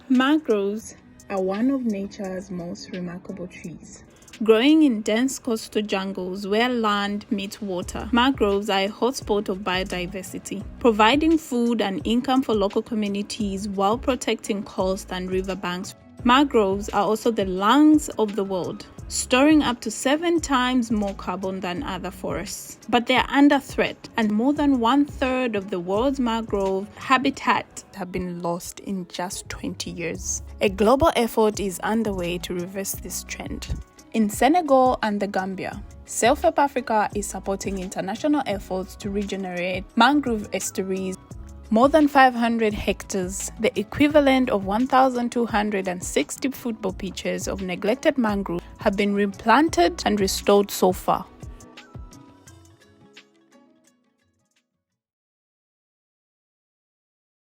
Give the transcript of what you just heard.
Mangroves are one of nature's most remarkable trees. Growing in dense coastal jungles where land meets water, mangroves are a hotspot of biodiversity, providing food and income for local communities while protecting coast and riverbanks. Mangroves are also the lungs of the world, storing up to 7 times more carbon than other forests. But they are under threat, and more than 1/3 of the world's mangrove habitat have been lost in just 20 years. A global effort is underway to reverse this trend. In Senegal and the Gambia, Self-Help Africa is supporting international efforts to regenerate mangrove estuaries. More than 500 hectares, the equivalent of 1,260 football pitches of neglected mangrove, have been replanted and restored so far.